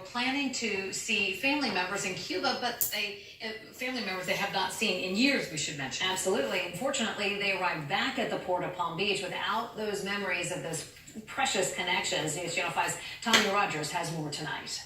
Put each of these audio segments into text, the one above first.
planning to see family members in Cuba, but family members they have not seen in years, we should mention. Absolutely. Unfortunately, they arrived back at the port of Palm Beach without those memories of those precious connections. News Channel 5's Tanya Rogers has more tonight.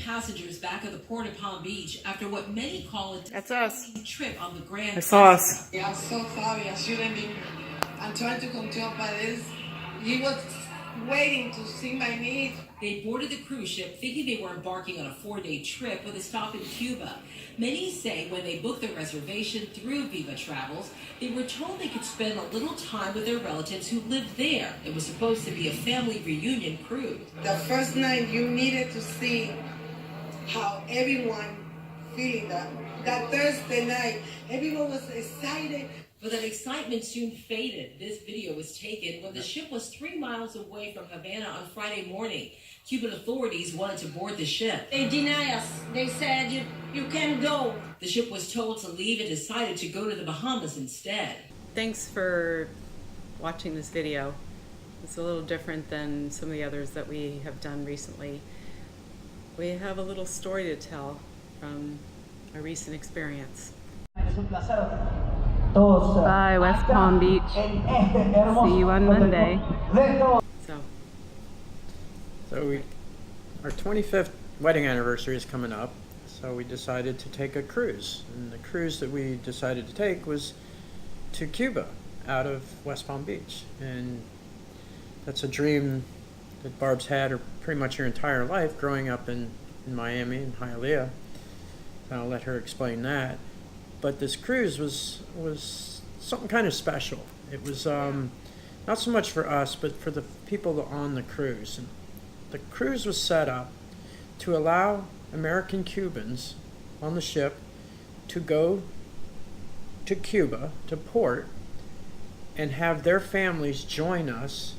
Passengers back at the port of Palm Beach after what many call a trip on the Grand That's us. Yeah, I'm so sorry. I shouldn't be. I'm trying to control by this. He was waiting to see my needs. They boarded the cruise ship thinking they were embarking on a 4-day trip with a stop in Cuba. Many say when they booked their reservation through Viva Travels, they were told they could spend a little time with their relatives who lived there. It was supposed to be a family reunion cruise. The first night you needed to see how everyone feeling that Thursday night, everyone was excited. But that excitement soon faded. This video was taken when the ship was 3 miles away from Havana on Friday morning. Cuban authorities wanted to board the ship. They denied us. They said, you can't go. The ship was told to leave and decided to go to the Bahamas instead. Thanks for watching this video. It's a little different than some of the others that we have done recently. We have a little story to tell from a recent experience. Bye, West Palm Beach. See you on Monday. So our 25th wedding anniversary is coming up, so we decided to take a cruise. And the cruise that we decided to take was to Cuba out of West Palm Beach. And that's a dream that Barb's had pretty much her entire life, growing up in Miami, in Hialeah. I'll let her explain that. But this cruise was something kind of special. It was not so much for us, but for the people on the cruise. And the cruise was set up to allow American Cubans on the ship to go to Cuba, to port, and have their families join us,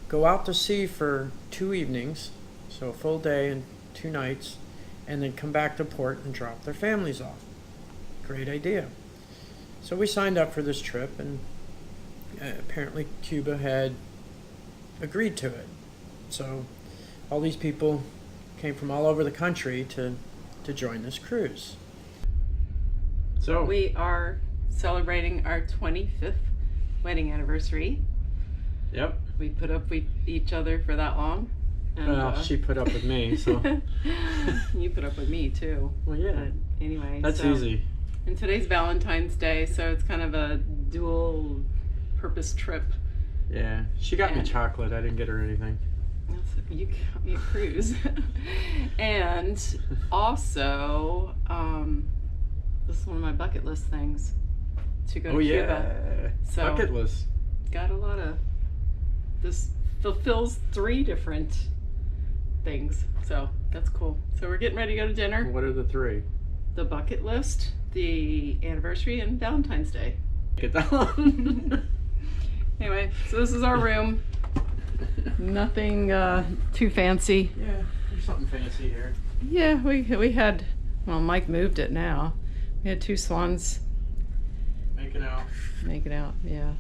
go out to sea for 2 evenings, so a full day and 2 nights, and then come back to port and drop their families off. Great idea. So we signed up for this trip, and apparently Cuba had agreed to it. So all these people came from all over the country to join this cruise. So we are celebrating our 25th wedding anniversary. Yep. We put up with each other for that long. And, well, she put up with me, so. You put up with me too. Well, yeah. But anyway. That's easy. And today's Valentine's Day, so it's kind of a dual purpose trip. Yeah, she got me chocolate. I didn't get her anything. You got me a cruise. And also, this is one of my bucket list things, to go to Cuba. So bucket list. Got a lot of, this fulfills 3 different things, so that's cool. So we're getting ready to go to dinner. What are the 3? The bucket list, the anniversary, and Valentine's Day. Get that one. Anyway, so this is our room. Nothing too fancy. Yeah, there's something fancy here. Yeah, we had, well, Mike moved it now. We had 2 swans. Making out. Making out, yeah.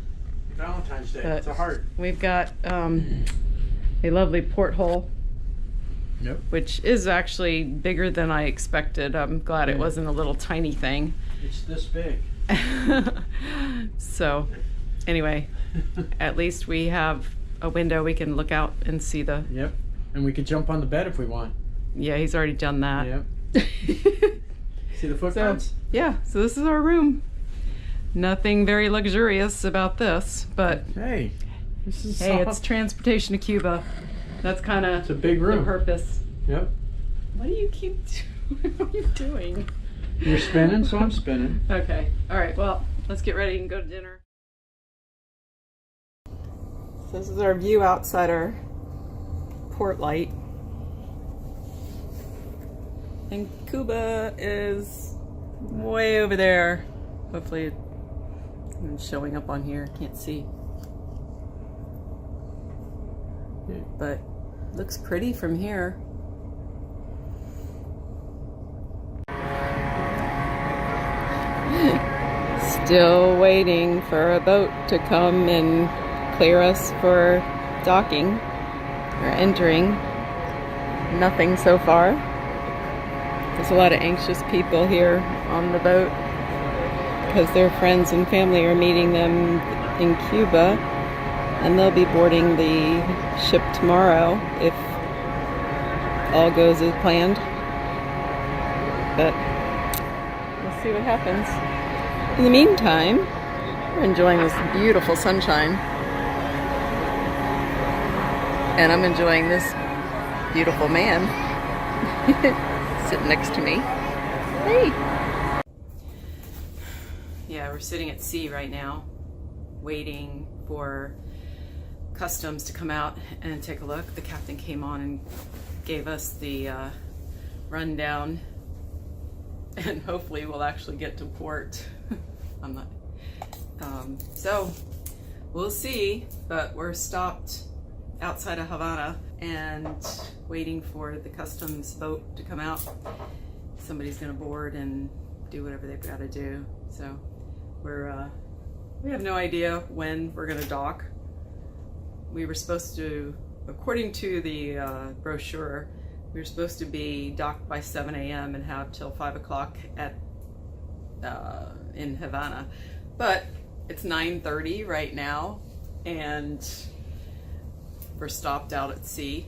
Valentine's Day, But it's a heart. We've got a lovely porthole. Yep. Which is actually bigger than I expected. I'm glad it wasn't a little tiny thing. It's this big. So, anyway, at least we have a window we can look out and see the... Yep. And we could jump on the bed if we want. Yeah, he's already done that. Yep. See the footprints? So, yeah, so this is our room. Nothing very luxurious about this, but hey, this is it's transportation to Cuba. That's kind of it's a big room. The purpose. Yep. What do you keep doing? What are you doing? You're spinning, so I'm spinning. Okay. All right. Well, let's get ready and go to dinner. So this is our view outside our port light. And Cuba is way over there. Hopefully it's showing up on here. Can't see. But looks pretty from here. Still waiting for a boat to come and clear us for docking or entering. Nothing so far. There's a lot of anxious people here on the boat because their friends and family are meeting them in Cuba, and they'll be boarding the ship tomorrow if all goes as planned. But we'll see what happens. In the meantime, we're enjoying this beautiful sunshine, and I'm enjoying this beautiful man sitting next to me. Hey! Yeah, we're sitting at sea right now, waiting for customs to come out and take a look. The captain came on and gave us the rundown, and hopefully we'll actually get to port. I'm not. So we'll see, but we're stopped outside of Havana and waiting for the customs boat to come out. Somebody's gonna board and do whatever they've got to do. So we have no idea when we're gonna dock. We were supposed to, according to the brochure, we were supposed to be docked by 7 a.m. and have till 5 o'clock at in Havana, but it's 9:30 right now, and we're stopped out at sea.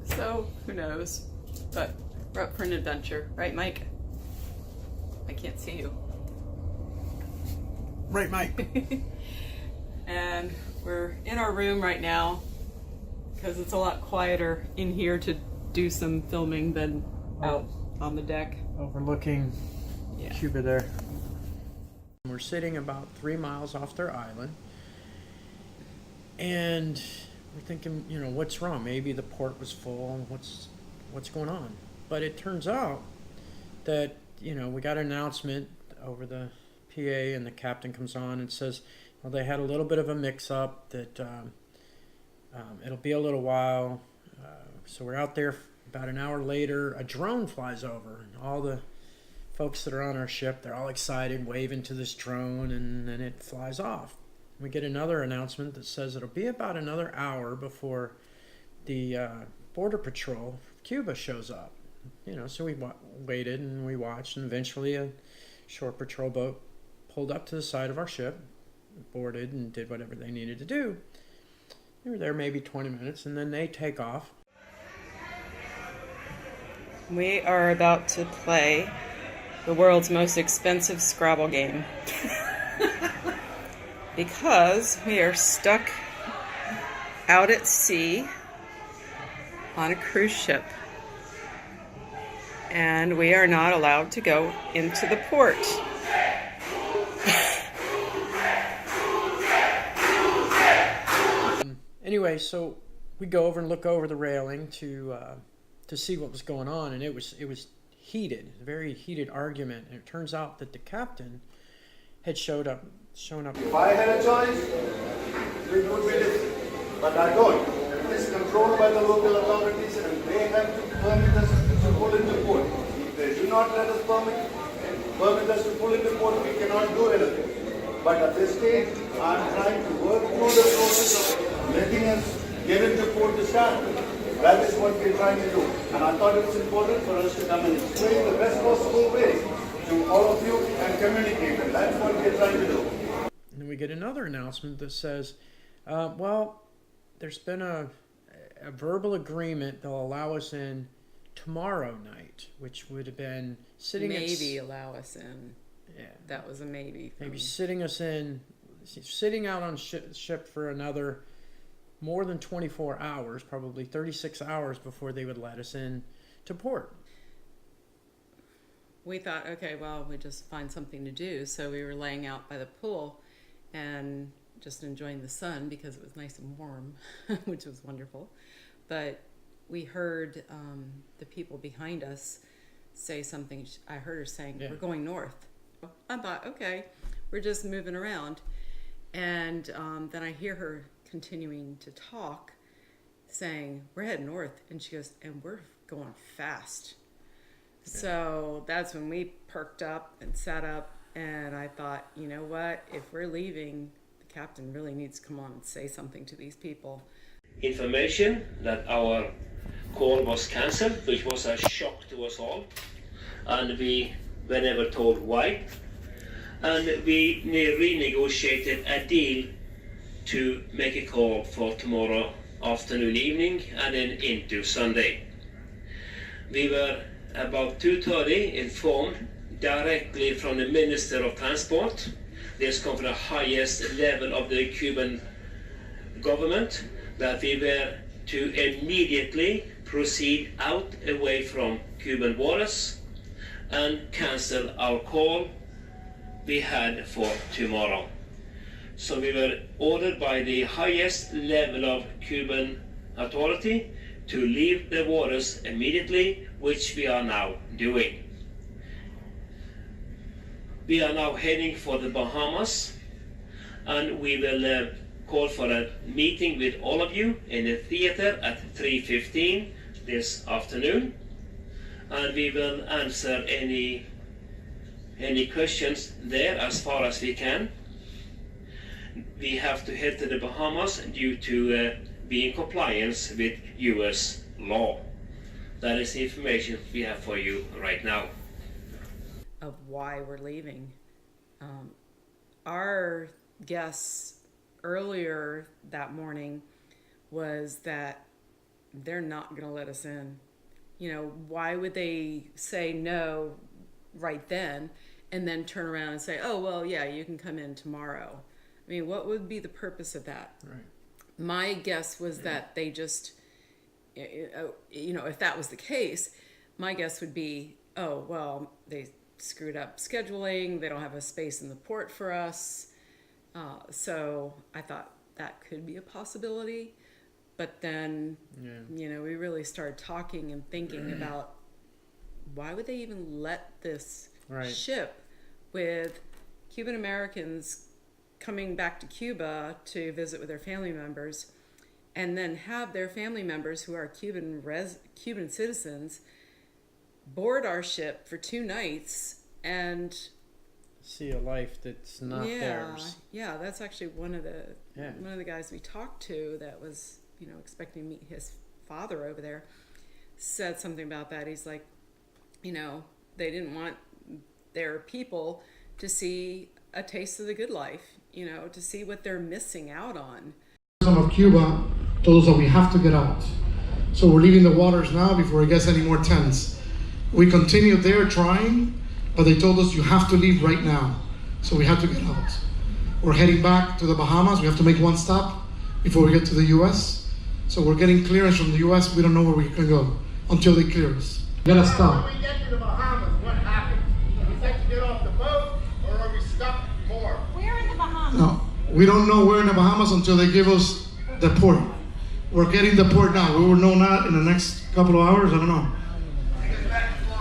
So who knows? But we're up for an adventure, right, Mike? I can't see you. Right, Mike. And we're in our room right now because it's a lot quieter in here to do some filming than out on the deck. Overlooking Yeah. Cuba there. We're sitting about 3 miles off their island, and we're thinking, you know, what's wrong? Maybe the port was full. What's going on? But it turns out that, you know, we got an announcement over the PA, and the captain comes on and says, well, they had a little bit of a mix-up, that it'll be a little while. So we're out there. About an hour later, a drone flies over, and all the folks that are on our ship, they're all excited, waving to this drone, and then it flies off. We get another announcement that says it'll be about another hour before the Border Patrol of Cuba shows up. You know, so we waited and we watched, and eventually a shore patrol boat pulled up to the side of our ship, boarded, and did whatever they needed to do. They were there maybe 20 minutes, and then they take off. We are about to play the world's most expensive Scrabble game because we are stuck out at sea on a cruise ship, and we are not allowed to go into the port. Anyway, so we go over and look over the railing to see what was going on, and it was heated, a very heated argument. And it turns out that the captain had shown up. If I had a choice, it would be different, but I don't. It is controlled by the local authorities, and they have to permit us to pull into port. If they do not let us permit us to pull into port, we cannot do anything. But at this stage, I'm trying to work through the process of letting us get into port to start with. That is what we're trying to do. And I thought it was important for us to come and explain the best possible way to all of you and communicate. And that's what we're trying to do. And then we get another announcement that says, well, there's been a verbal agreement they'll allow us in tomorrow night, which would have been sitting Maybe allow us in. Yeah. That was a maybe. Maybe sitting out on ship for another more than 24 hours, probably 36 hours before they would let us in to port. We thought, okay, well, we just find something to do. So we were laying out by the pool and just enjoying the sun because it was nice and warm, which was wonderful. But we heard the people behind us say something. I heard her saying, We're going north. I thought, okay, we're just moving around. And then I hear her continuing to talk, saying, we're heading north. And she goes, and we're going fast. So that's when we perked up and sat up And I thought, you know what, if we're leaving, the captain really needs to come on and say something to these people. Information that our call was cancelled, which was a shock to us all, and we were never told why. And we renegotiated a deal to make a call for tomorrow afternoon, evening, and then into Sunday. We were about 2:30 informed directly from the Minister of Transport. This comes from the highest level of the Cuban government, that we were to immediately proceed out away from Cuban waters and cancel our call we had for tomorrow. So we were ordered by the highest level of Cuban authority to leave the waters immediately, which we are now doing. We are now heading for the Bahamas, and we will call for a meeting with all of you in the theater at 3:15 this afternoon, and we will answer any questions there as far as we can. We have to head to the Bahamas due to be in compliance with US law. That is the information we have for you right now. Of why we're leaving. Our guess earlier that morning was that they're not going to let us in. You know, why would they say no right then and then turn around and say, oh, well, yeah, you can come in tomorrow? I mean, what would be the purpose of that? Right. My guess was that they just, you know, if that was the case, my guess would be, oh, well, they screwed up scheduling, they don't have a space in the port for us. So I thought that could be a possibility. But then, you know, we really started talking and thinking about why would they even let this ship with Cuban Americans coming back to Cuba to visit with their family members, and then have their family members who are Cuban citizens board our ship for 2 nights and See a life that's not theirs. Yeah, that's actually one of the guys we talked to that was, you know, expecting to meet his father over there, said something about that. He's like, you know, they didn't want their people to see a taste of the good life, you know, to see what they're missing out on. Some of Cuba told us that we have to get out. So we're leaving the waters now before it gets any more tense. We continued there trying, but they told us you have to leave right now. So we had to get out. We're heading back to the Bahamas. We have to make 1 stop before we get to the US. So we're getting clearance from the US. We don't know where we can go until they clear us. We gotta stop. When we get to the Bahamas, what happens? We have to get off the boat, or are we stuck more? We're in the Bahamas. No, we don't know where in the Bahamas until they give us the port. We're getting the port now. We will know that in the next couple of hours. I don't know.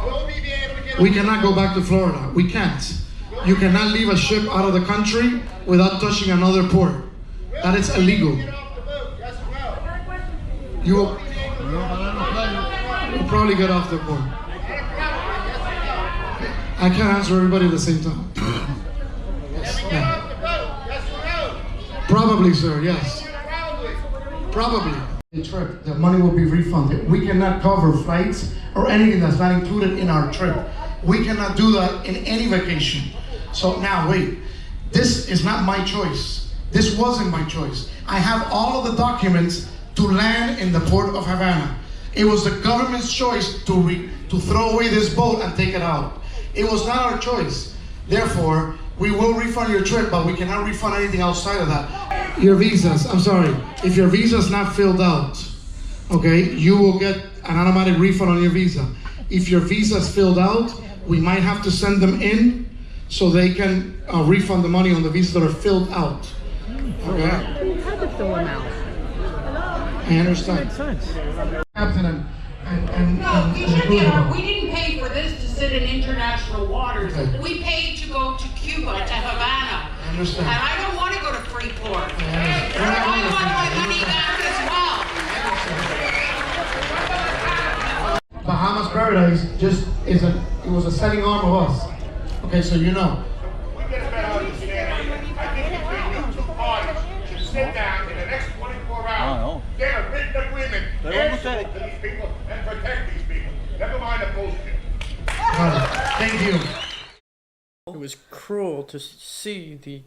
Will we be able to get We cannot go back to Florida. We can't. You cannot leave a ship out of the country without touching another port. That is illegal. Get off the boat? Yes or no? You will probably get off the port. I can't answer everybody at the same time. Yes. Get Yeah. off the boat? Yes or no? Probably, sir. Yes. Probably. Probably. The trip, the money will be refunded. We cannot cover flights or anything that's not included in our trip. We cannot do that in any vacation. So now, wait. This is not my choice. This wasn't my choice. I have all of the documents to land in the port of Havana. It was the government's choice to throw away this boat and take it out. It was not our choice. Therefore, we will refund your trip, but we cannot refund anything outside of that. Your visas, I'm sorry. If your visa is not filled out, okay, you will get an automatic refund on your visa. If your visa is filled out, we might have to send them in so they can refund the money on the visas that are filled out. Okay? How to fill them out? I understand. Makes sense. Captain and No, we didn't pay for this to sit in international waters. Okay. We paid to go to Cuba, to Havana. I understand. And I don't want to go to Freeport. I I want my money back as well. Bahamas Paradise it was a selling arm of us. Okay, so you know. answer to these people and protect these people. Never mind the bullshit. Thank you. It was cruel to see the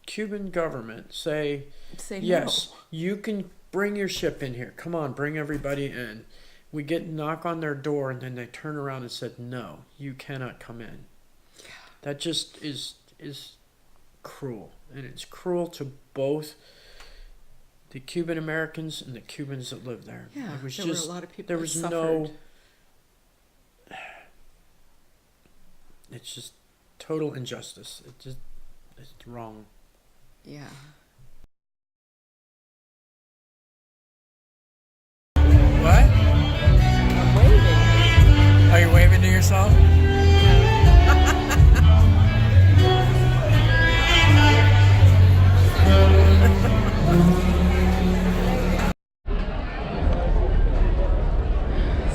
Cuban government say yes, no. you can bring your ship in here. Come on, bring everybody in. We get knock on their door, and then they turn around and said, no, you cannot come in. That just is cruel. And it's cruel to both the Cuban Americans and the Cubans that live there. Yeah, it was there just, were a lot of people there that was suffered. no... It's just total injustice. It's wrong. Yeah. What? I'm waving. Are you waving to yourself?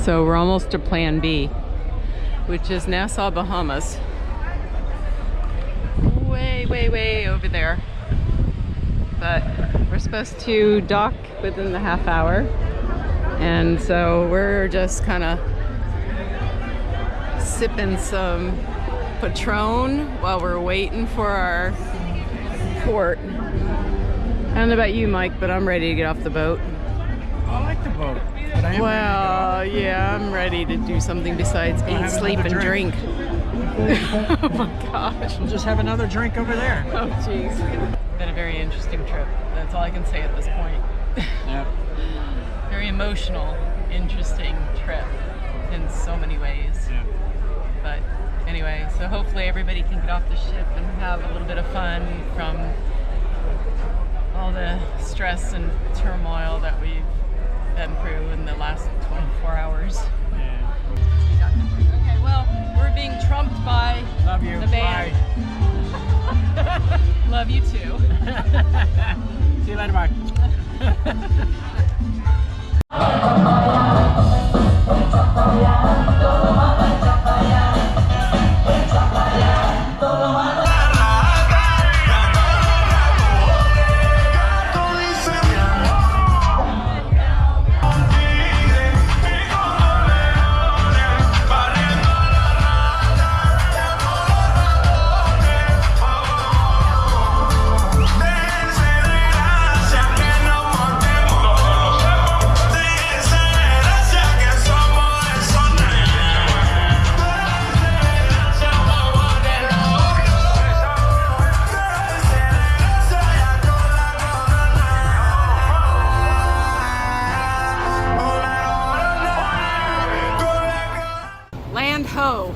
So we're almost to Plan B, which is Nassau, Bahamas. Way over there. But we're supposed to dock within the half hour. And so we're just kind of sipping some Patron while we're waiting for our port. I don't know about you, Mike, but I'm ready to get off the boat. I like the boat. But I am Well, yeah, I'm ready to do something besides eat, have sleep, another and drink. Oh my gosh. We'll just have another drink over there. Oh jeez. Been a very interesting trip. That's all I can say at this point. Yeah. Very emotional, interesting trip in so many ways. Yeah. But anyway, so hopefully everybody can get off the ship and have a little bit of fun from all the stress and turmoil that we've been through in the last 24 hours. Yeah. Okay, well, we're being trumped by Love you. the band. Bye. Love you too. See you later. Bye. Land ho.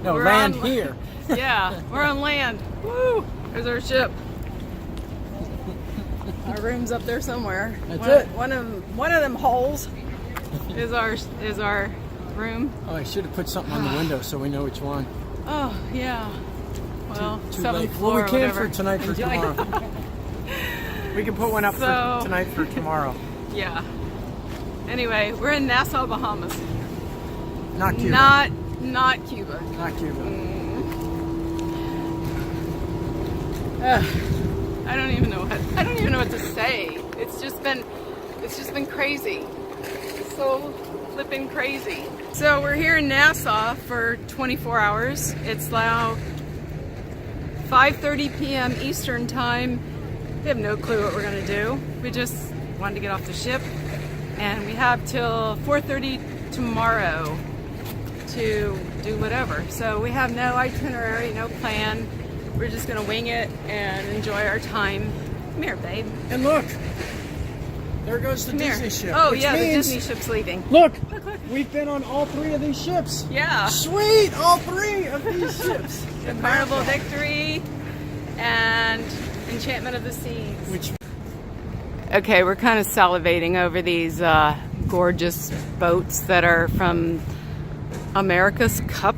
No, We're land on- here. Yeah, we're on land. Woo! There's our ship. Our room's up there somewhere. That's One of them holes is our room. Oh, I should have put something on the window so we know which one. Oh yeah. Well, Too seventh late. floor. Well, we can whatever. for tonight for Enjoy. tomorrow. We can put one up So- for tonight for tomorrow. Yeah. Anyway, we're in Nassau, Bahamas. Not Cuba. Not Cuba. Not Cuba. I don't even know what to say. It's just been crazy. So flipping crazy. So we're here in Nassau for 24 hours. It's now 5:30 p.m. Eastern time. We have no clue what we're gonna do. We just wanted to get off the ship, and we have till 4:30 tomorrow to do whatever. So we have no itinerary, no plan. We're just gonna wing it and enjoy our time. Come here, babe. And look, there goes the Come Disney here. ship. Oh which yeah, the means, Disney ship's leaving. Look, Look, look. we've been on all three of these ships. Yeah. Sweet, all three of these ships. The Carnival Victory and Enchantment of the Seas. Which Okay, we're kind of salivating over these gorgeous boats that are from America's Cup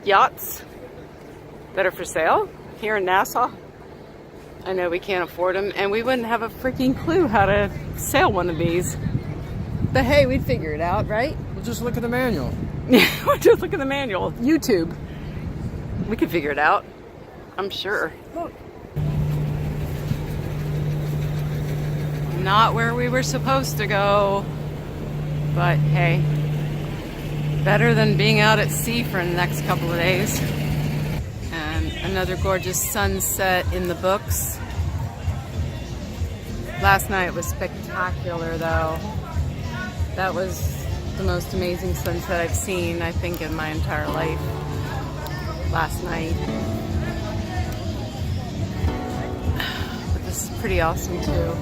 yachts that are for sale here in Nassau. I know we can't afford them, and we wouldn't have a freaking clue how to sail one of these. But hey, we'd figure it out, right? we'll just look at the manual. We'll just look at the manual. YouTube. We could figure it out. I'm sure. Look. not where we were supposed to go, but hey, better than being out at sea for the next couple of days. And another gorgeous sunset in the books. Last night was spectacular though. That was the most amazing sunset I've seen, I think, in my entire life. Last night. But this is pretty awesome too.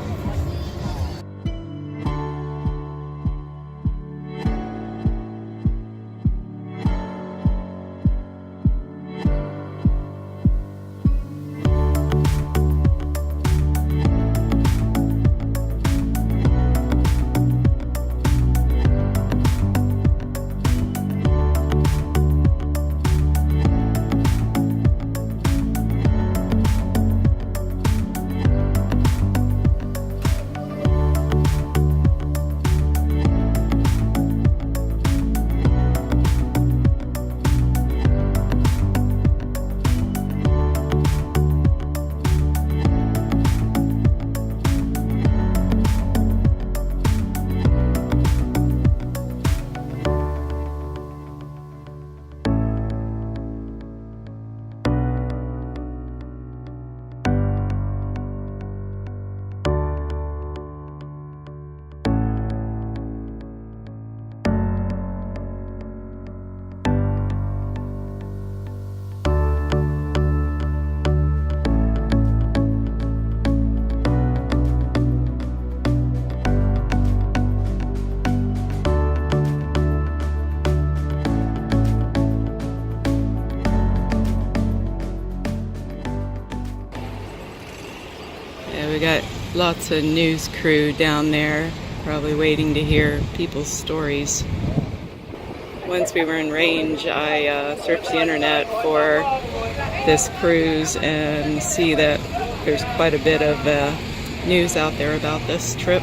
We got lots of news crew down there, probably waiting to hear people's stories. Once we were in range, I searched the internet for this cruise and see that there's quite a bit of news out there about this trip.